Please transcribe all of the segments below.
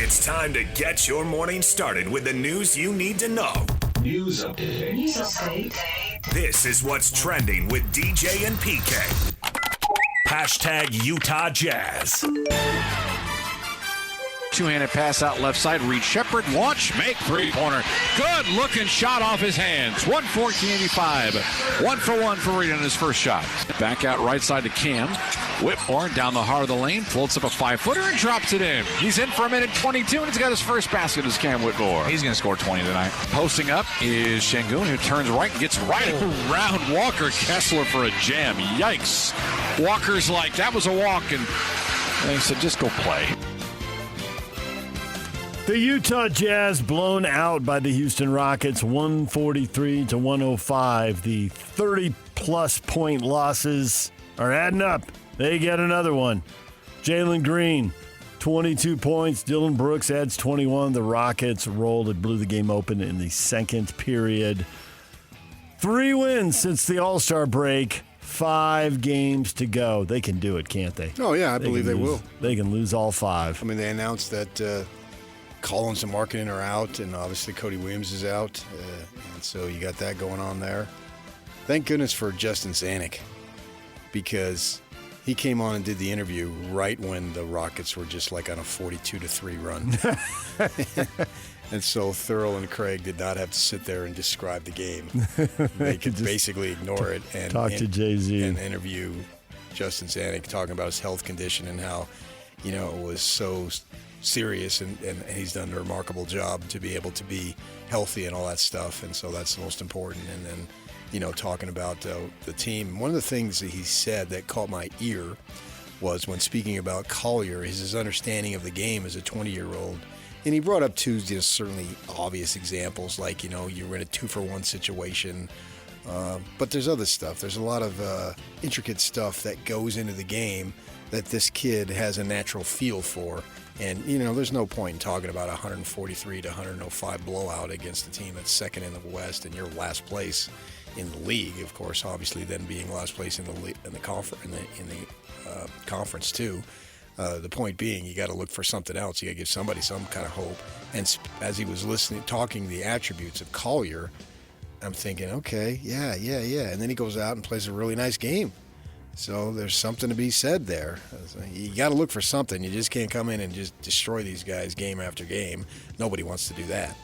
It's time to get your morning started with the news you need to know. News update. This is what's trending with DJ and PK. Hashtag Utah Jazz. Two-handed pass out left side. Reed Shepard, launch, make three-pointer. Good looking shot off his hands. 114.85. 1 for 1 for Reed on his first shot. Back out right side to Cam. Whitmore down the heart of the lane. Floats up a 5-footer and drops it in. He's in for a minute 22, and he's got his first basket as Cam Whitmore. He's going to score 20 tonight. Posting up is Şengün, who turns right and gets right around Walker Kessler for a jam. Yikes. Walker's like, that was a walk, and he said, just go play. The Utah Jazz blown out by the Houston Rockets, 143-105. The 30-plus point losses are adding up. They get another one. Jalen Green, 22 points. Dylan Brooks adds 21. The Rockets rolled. It blew the game open in the second period. 3 wins since the All-Star break. 5 games to go. They can do it, can't they? Oh, yeah, I believe they will. They can lose all 5. I mean, they announced that Collins and Markkanen are out, and obviously Cody Williams is out. And so you got that going on there. Thank goodness for Justin Zanuck, because he came on and did the interview right when the Rockets were just like on a 42-3 run. And so Thurl and Craig did not have to sit there and describe the game. They could basically ignore it and talk to Jay-Z and interview Justin Zanuck, talking about his health condition and how, it was so serious, and he's done a remarkable job to be able to be healthy and all that stuff, and so that's the most important. And then, talking about the team, one of the things that he said that caught my ear was when speaking about Collier, is his understanding of the game as a 20-year-old. And he brought up 2 just certainly obvious examples, like, you're in a 2-for-1 situation. But there's other stuff. There's a lot of intricate stuff that goes into the game that this kid has a natural feel for. And, there's no point in talking about a 143-105 blowout against a team that's second in the West and you're last place in the league. Of course, obviously, then being last place in the conference too. The point being, you got to look for something else. You got to give somebody some kind of hope. And as he was talking the attributes of Collier, I'm thinking, okay, yeah. And then he goes out and plays a really nice game. So there's something to be said there. You got to look for something. You just can't come in and just destroy these guys game after game. Nobody wants to do that.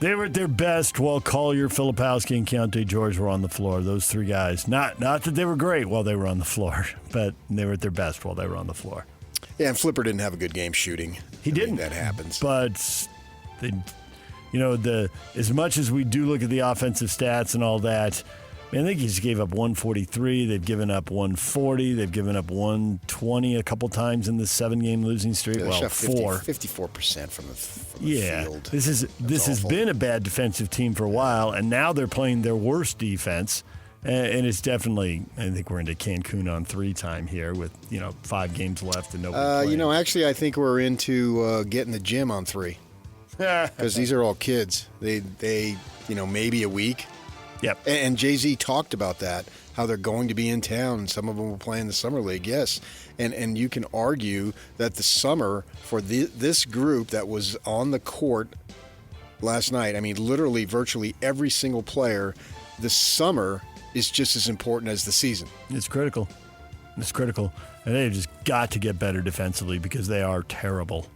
They were at their best while Collier, Filipowski, and Keontae George were on the floor. Those 3 guys. Not that they were great while they were on the floor, but they were at their best while they were on the floor. Yeah, and Flipper didn't have a good game shooting. He didn't. That happens. But they, as much as we do look at the offensive stats and all that, man, they just gave up 143. They've given up 140. They've given up 120 a couple times in this 7-game losing streak. Yeah, well, 54% from the field. This has been a bad defensive team for a while, and now they're playing their worst defense. And it's definitely, I think we're into Cancun on 3 time here with 5 games left and nobody playing. Actually, I think we're into getting the gym on 3 because these are all kids. They maybe a week. Yep. And Jay-Z talked about that, how they're going to be in town, and some of them will play in the summer league, yes. And you can argue that the summer for this group that was on the court last night, I mean, literally virtually every single player, the summer is just as important as the season. It's critical. And they've just got to get better defensively because they are terrible.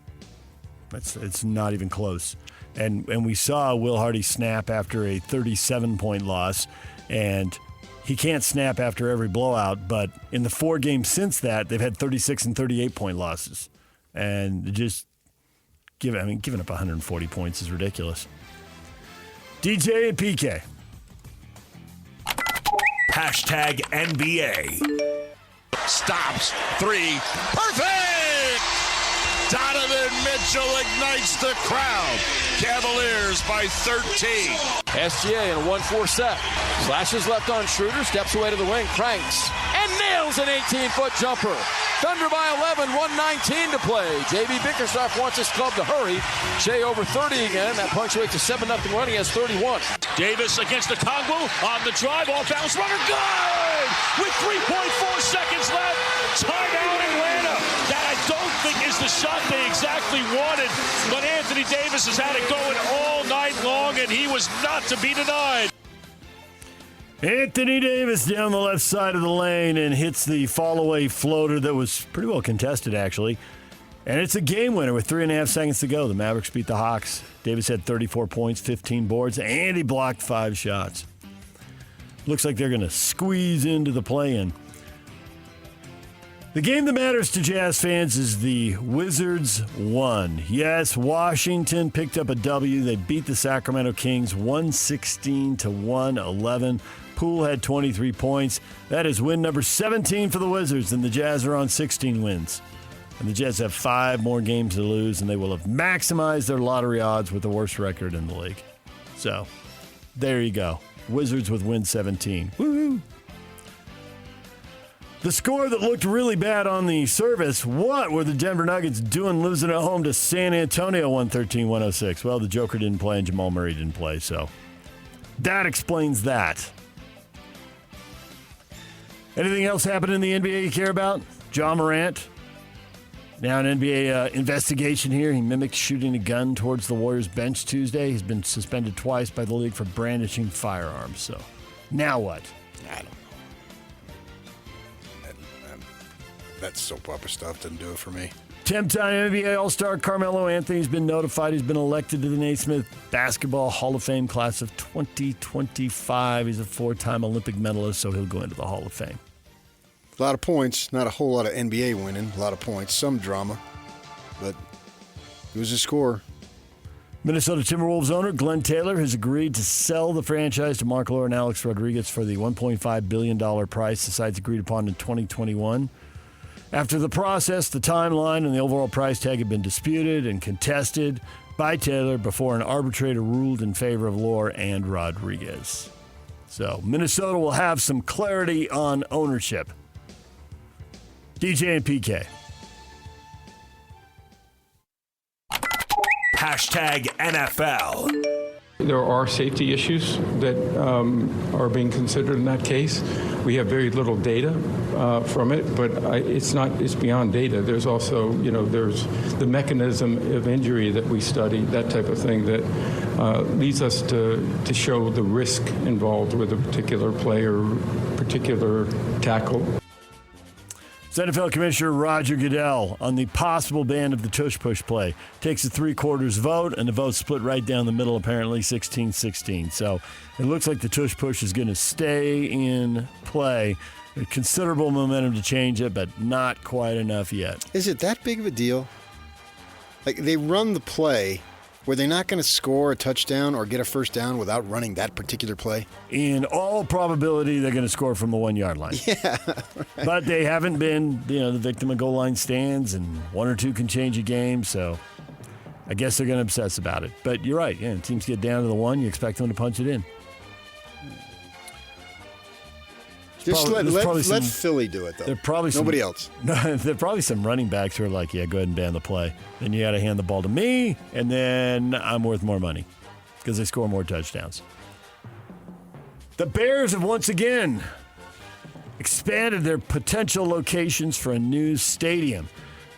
It's not even close. And we saw Will Hardy snap after a 37-point loss, and he can't snap after every blowout, but in the 4 games since that, they've had 36 and 38-point losses. And just giving up 140 points is ridiculous. DJ and PK. Hashtag NBA. Stops. 3. Perfect! Donovan Mitchell ignites the crowd. Cavaliers by 13. SGA in a 1-4 set. Slashes left on Schroeder, steps away to the wing, cranks, and nails an 18-foot jumper. Thunder by 11, 1:19 to play. J.B. Bickerstaff wants his club to hurry. Shea over 30 again. That punctuates a 7-0 run. He has 31. Davis against the Congo on the drive. Off bounce runner. Good! With 3.4 seconds left. Timeout Atlanta. That I don't think is the shot they exactly wanted, but Anthony Davis has had it going all night long, and he was not to be denied. Anthony Davis down the left side of the lane and hits the fall-away floater that was pretty well contested, actually. And it's a game winner with 3.5 seconds to go. The Mavericks beat the Hawks. Davis had 34 points, 15 boards, and he blocked 5 shots. Looks like they're going to squeeze into the play-in. The game that matters to Jazz fans is the Wizards won. Yes, Washington picked up a W. They beat the Sacramento Kings 116-111. Poole had 23 points. That is win number 17 for the Wizards, and the Jazz are on 16 wins. And the Jazz have 5 more games to lose, and they will have maximized their lottery odds with the worst record in the league. So, there you go. Wizards with win 17. Woo-hoo! The score that looked really bad on the service, what were the Denver Nuggets doing losing at home to San Antonio 113-106? Well, the Joker didn't play and Jamal Murray didn't play, so that explains that. Anything else happen in the NBA you care about? John Morant. Now an NBA investigation here. He mimicked shooting a gun towards the Warriors bench Tuesday. He's been suspended twice by the league for brandishing firearms. So now what? I don't know. That soap opera stuff doesn't do it for me. 10-time NBA All-Star Carmelo Anthony's been notified. He's been elected to the Naismith Basketball Hall of Fame class of 2025. He's a 4-time Olympic medalist, so he'll go into the Hall of Fame. A lot of points, not a whole lot of NBA winning. A lot of points, some drama, but he was a scorer. Minnesota Timberwolves owner Glenn Taylor has agreed to sell the franchise to Mark Lore and Alex Rodriguez for the $1.5 billion price the sides agreed upon in 2021. After the process, the timeline and the overall price tag had been disputed and contested by Taylor before an arbitrator ruled in favor of Lore and Rodriguez. So Minnesota will have some clarity on ownership. DJ and PK. Hashtag NFL. There are safety issues that are being considered in that case. We have very little data from it, but it's beyond data. There's also, there's the mechanism of injury that we study, that type of thing that leads us to show the risk involved with a particular player, particular tackle. NFL Commissioner Roger Goodell on the possible ban of the tush-push play. Takes a 3/4 vote, and the vote split right down the middle, apparently 16-16. So it looks like the tush-push is going to stay in play. Considerable momentum to change it, but not quite enough yet. Is it that big of a deal? Like, they run the play. Were they not going to score a touchdown or get a first down without running that particular play? In all probability, they're going to score from the 1-yard line. Yeah. Right. But they haven't been, the victim of goal line stands, and 1 or 2 can change a game, so I guess they're going to obsess about it. But you're right. Yeah, teams get down to the 1, you expect them to punch it in. Just let Philly do it, though. Nobody else. There are probably some running backs who are like, yeah, go ahead and ban the play. Then you got to hand the ball to me, and then I'm worth more money because they score more touchdowns. The Bears have once again expanded their potential locations for a new stadium.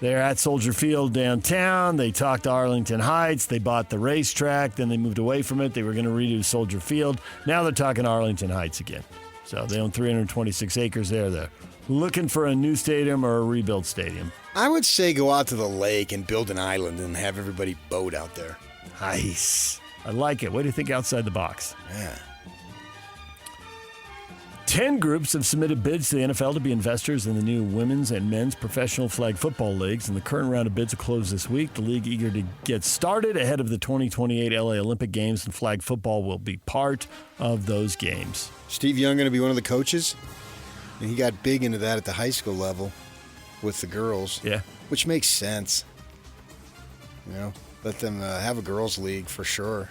They're at Soldier Field downtown. They talked to Arlington Heights. They bought the racetrack. Then they moved away from it. They were going to redo Soldier Field. Now they're talking Arlington Heights again. So they own 326 acres there. They're looking for a new stadium or a rebuilt stadium. I would say go out to the lake and build an island and have everybody boat out there. Nice. I like it. What do you think outside the box? Yeah. 10 groups have submitted bids to the NFL to be investors in the new women's and men's professional flag football leagues, and the current round of bids will close this week. The league eager to get started ahead of the 2028 LA Olympic Games, and flag football will be part of those games. Steve Young going to be one of the coaches? And he got big into that at the high school level with the girls. Yeah. Which makes sense. Let them have a girls' league for sure.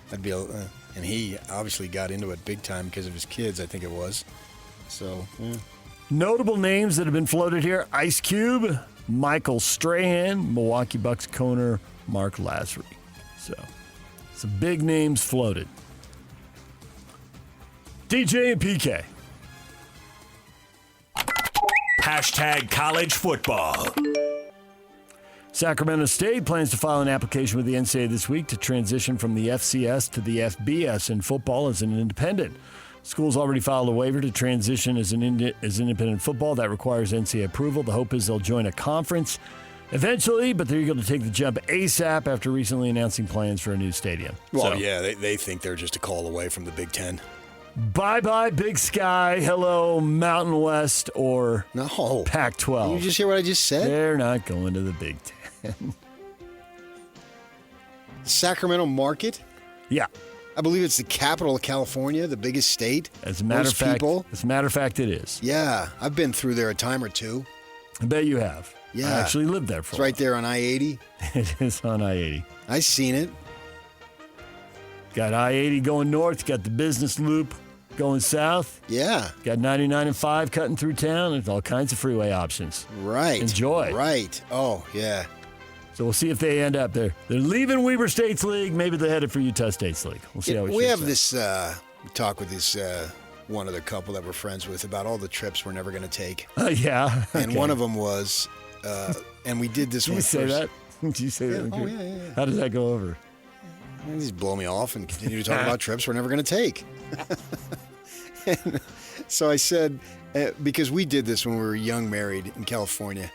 That'd be and he obviously got into it big time because of his kids, I think it was. So, yeah. Notable names that have been floated here: Ice Cube, Michael Strahan, Milwaukee Bucks corner Mark Lasry. So, some big names floated. DJ and PK. Hashtag college football. Sacramento State plans to file an application with the NCAA this week to transition from the FCS to the FBS in football as an independent. School's already filed a waiver to transition as independent football. That requires NCAA approval. The hope is they'll join a conference eventually, but they're going to take the jump ASAP after recently announcing plans for a new stadium. Well, yeah, they think they're just a call away from the Big Ten. Bye-bye, Big Sky. Hello, Mountain West or Pac-12. Did you just hear what I just said? They're not going to the Big Ten. Sacramento market? Yeah. I believe it's the capital of California, the biggest state. As a matter of fact, it is. Yeah, I've been through there a time or two. I bet you have. Yeah. I actually lived there for It's right there on I-80. It is on I-80. I seen it. Got I-80 going north. Got the business loop going south. Yeah. Got 99 and 5 cutting through town. There's all kinds of freeway options. Right. Enjoy. Right. Oh, yeah. So we'll see if they end up there. They're leaving Weber State's league. Maybe they're headed for Utah State's league. We'll see how it we have out. this talk with this one other couple that we're friends with about all the trips we're never going to take. Yeah. And one of them was, and we did this Did one you say first. that? Did you say that? Oh, yeah. How does that go over? They just blow me off and continue to talk about trips we're never going to take. And so I said, because we did this when we were young married in California,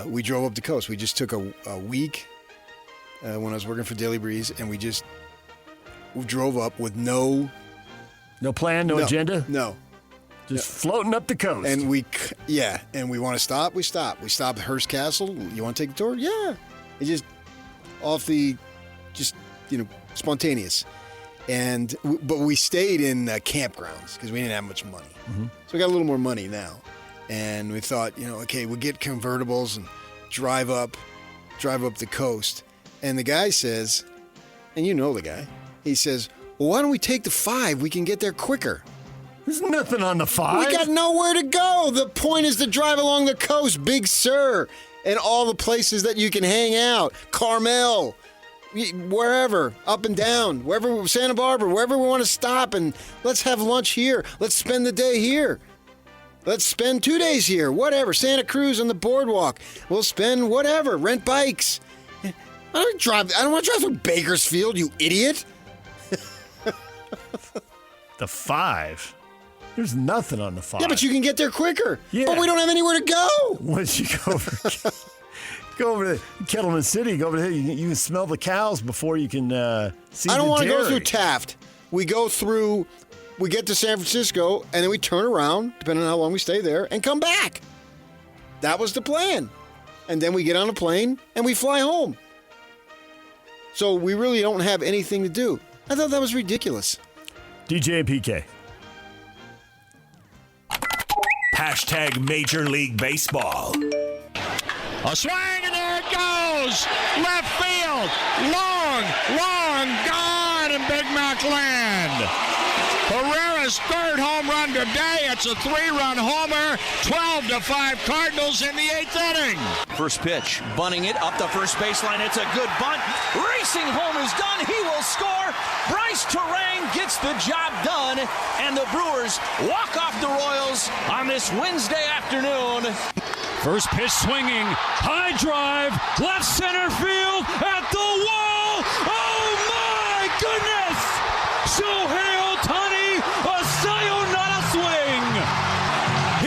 we drove up the coast. We just took a week when I was working for Daily Breeze, and we drove up with no plan, no agenda? No. Just floating up the coast. And we want to stop, we stop. We stopped at Hearst Castle. You want to take the tour? Yeah. It just spontaneous. But we stayed in campgrounds because we didn't have much money. Mm-hmm. So we got a little more money now. And we thought, okay, we'll get convertibles and drive up the coast. And the guy says, and you know the guy, he says, well, why don't we take the 5? We can get there quicker. There's nothing on the 5. We got nowhere to go. The point is to drive along the coast, Big Sur, and all the places that you can hang out. Carmel, wherever, up and down, wherever, Santa Barbara, wherever we want to stop, and let's have lunch here. Let's spend the day here. Let's spend 2 days here, whatever. Santa Cruz on the boardwalk. We'll spend whatever. Rent bikes. I don't want to drive through Bakersfield, you idiot. The 5. There's nothing on the 5. Yeah, but you can get there quicker. Yeah. But we don't have anywhere to go. Once you go over to Kettleman City, go over there, you can smell the cows before you can see the I don't want to dairy. go through Taft. We get to San Francisco, and then we turn around, depending on how long we stay there, and come back. That was the plan. And then we get on a plane, and we fly home. So we really don't have anything to do. I thought that was ridiculous. DJ and PK. Hashtag Major League Baseball. A swing, and there it goes! Left field! Long, gone in Big Mac land! Herrera's third home run today. It's a 3-run homer. 12-5 Cardinals in the 8th inning. First pitch, bunting it up the first baseline. It's a good bunt. Racing home is done. He will score. Bryce Terang gets the job done, and the Brewers walk off the Royals on this Wednesday afternoon. First pitch swinging, high drive, left center field, at the wall. Oh my goodness! Shohei Ohtani, a sayonara swing.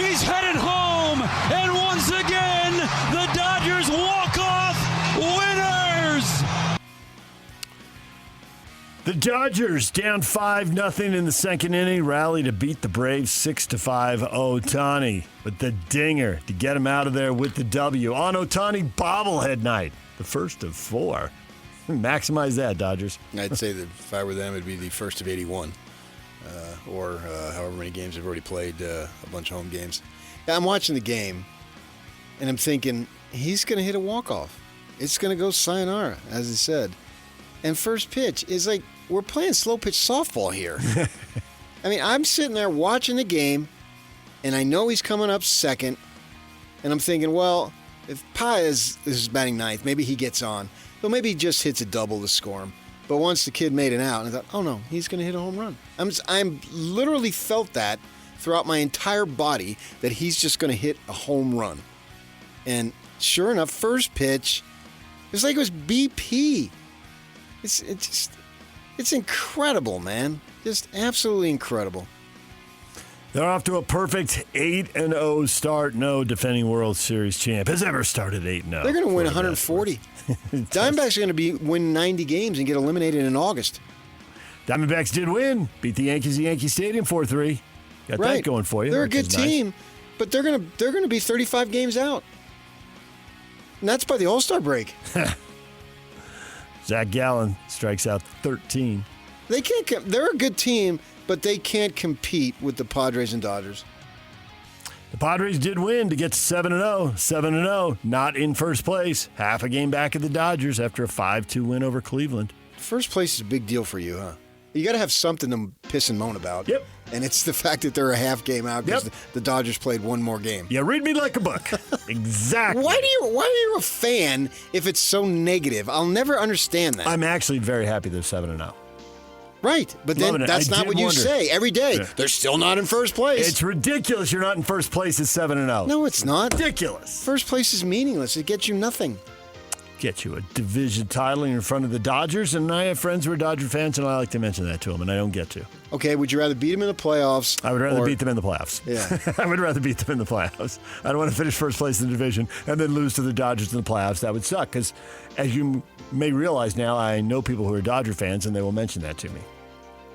He's headed home, and once again, the Dodgers walk off winners. The Dodgers down 5-0 in the second inning, rally to beat the Braves 6-5. Ohtani with the dinger to get him out of there with the W on Ohtani bobblehead night, the first of 4. Maximize that, Dodgers. I'd say that if I were them, it'd be the first of 81, or however many games they've already played, a bunch of home games. Yeah, I'm watching the game, and I'm thinking, he's going to hit a walk-off. It's going to go sayonara, as he said. And first pitch is like, we're playing slow-pitch softball here. I mean, I'm sitting there watching the game, and I know he's coming up second, and I'm thinking, well, if Paez is batting ninth, maybe he gets on. So maybe he just hits a double to score him. But once the kid made it out, and I thought, oh no, he's going to hit a home run. I'm literally felt that throughout my entire body, that he's just going to hit a home run. And sure enough, first pitch, It's like it was BP. It's incredible, man. Just absolutely incredible. They're off to a perfect 8-0 start. No defending World Series champ has ever started 8-0. They're going to win 140. Diamondbacks are going to win 90 games and get eliminated in August. Diamondbacks did win. Beat the Yankees at Yankee Stadium 4-3. Got that going for you. They're a good team, but they're going to be 35 games out. And that's by the All-Star break. Zach Gallen strikes out 13. They can't. They're a good team, but they can't compete with the Padres and Dodgers. The Padres did win to get to 7-0. 7-0, not in first place. Half a game back of the Dodgers after a 5-2 win over Cleveland. First place is a big deal for you, huh? You got to have something to piss and moan about. Yep. And it's the fact that they're a half game out because the Dodgers played one more game. Yeah, read me like a book. Exactly. Why are you a fan if it's so negative? I'll never understand that. I'm actually very happy they're 7-0. Right, but then that's not what you say every day. Yeah. They're still not in first place. It's ridiculous you're not in first place at 7-0. No, it's not. Ridiculous. First place is meaningless. It gets you nothing. Get you a division title in front of the Dodgers, and I have friends who are Dodger fans, and I like to mention that to them, and I don't get to. Okay, would you rather beat them in the playoffs? I would rather beat them in the playoffs. Yeah. I would rather beat them in the playoffs. I don't want to finish first place in the division and then lose to the Dodgers in the playoffs. That would suck, because as you may realize now, I know people who are Dodger fans, and they will mention that to me.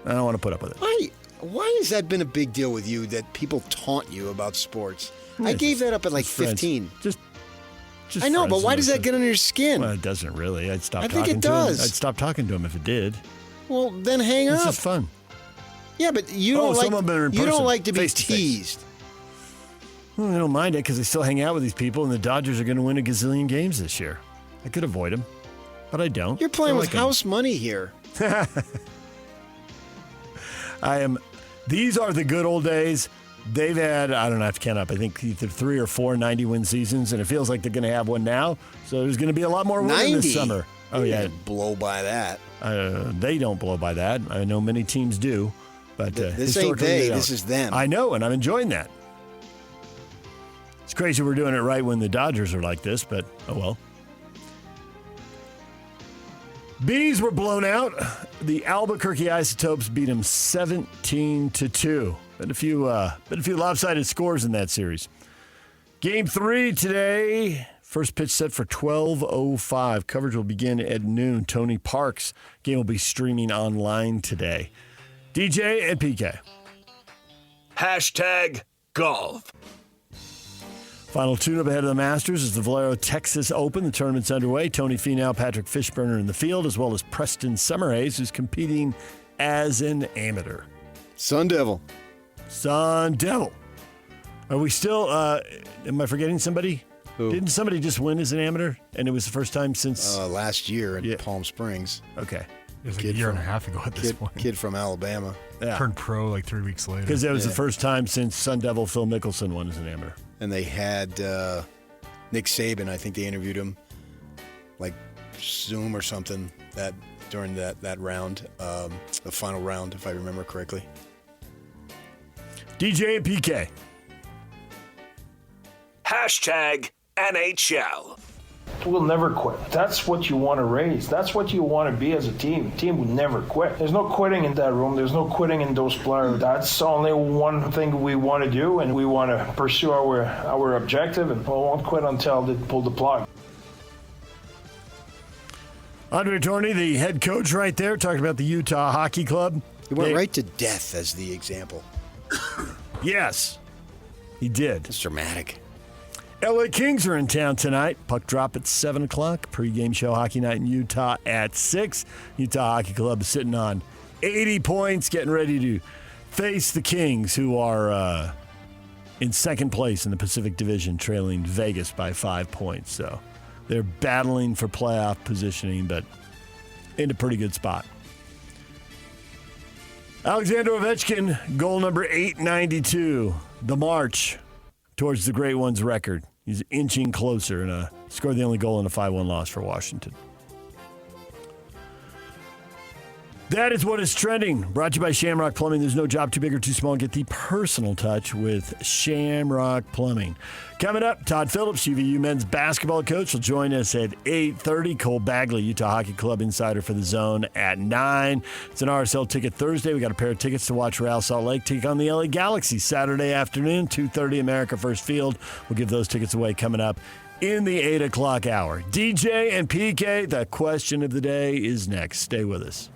I don't want to put up with it. Why has that been a big deal with you that people taunt you about sports? I gave that up at like 15. Just I know, but why does that get under your skin? Well, it doesn't really. I'd stop talking to him. I think it does. I'd stop talking to him if it did. Well, then hang up. This is fun. Yeah, but you don't like to be teased. Well, I don't mind it because I still hang out with these people, and the Dodgers are going to win a gazillion games this year. I could avoid them, but I don't. You're playing with house money here. These are the good old days. They've had, I don't know, I have to count up, I think either 3 or 4 90-win seasons, and it feels like they're going to have one now. So there's going to be a lot more winning this summer. Oh, yeah. Blow by that. They don't blow by that. I know many teams do. But this ain't they, this is them. I know, and I'm enjoying that. It's crazy we're doing it right when the Dodgers are like this, but oh well. Bees were blown out. The Albuquerque Isotopes beat them 17-2. Been a few lopsided scores in that series. Game 3 today. First pitch set for 12:05. Coverage will begin at noon. Tony Park's game will be streaming online today. DJ and PK. #golf. Final tune-up ahead of the Masters is the Valero Texas Open. The tournament's underway. Tony Finau, Patrick Fishburner in the field, as well as Preston Summerhays, who's competing as an amateur. Sun Devil. Are we still, am I forgetting somebody? Who? Didn't somebody just win as an amateur? And it was the first time since... last year in Palm Springs. Okay. It was like a year and a half ago at this point. Kid from Alabama. Yeah. Turned pro like 3 weeks later. Because that was the first time since Sun Devil Phil Mickelson won as an amateur. And they had Nick Saban, I think they interviewed him like Zoom or something during that round, the final round, if I remember correctly. DJ and PK. #NHL. We'll never quit. That's what you want to raise. That's what you want to be as a team. A team will never quit. There's no quitting in that room. There's no quitting in those players. That's only one thing we want to do, and we want to pursue our objective, and we won't quit until they pull the plug. Andre Torney, the head coach right there, talking about the Utah Hockey Club. He went right to death as the example. Yes, he did. It's dramatic. LA Kings are in town tonight. Puck drop at 7 o'clock. Pre-game show hockey night in Utah at 6. Utah Hockey Club is sitting on 80 points, getting ready to face the Kings, who are in second place in the Pacific Division, trailing Vegas by 5 points. So they're battling for playoff positioning, but in a pretty good spot. Alexander Ovechkin, goal number 892. The march towards the Great One's record. He's inching closer and scored the only goal in a 5-1 loss for Washington. That is what is trending. Brought to you by Shamrock Plumbing. There's no job too big or too small. Get the personal touch with Shamrock Plumbing. Coming up, Todd Phillips, UVU men's basketball coach, will join us at 8:30. Cole Bagley, Utah Hockey Club insider for the Zone at 9. It's an RSL Ticket Thursday. We got a pair of tickets to watch Real Salt Lake take on the LA Galaxy Saturday afternoon, 2:30 America First Field. We'll give those tickets away coming up in the 8 o'clock hour. DJ and PK, the question of the day is next. Stay with us.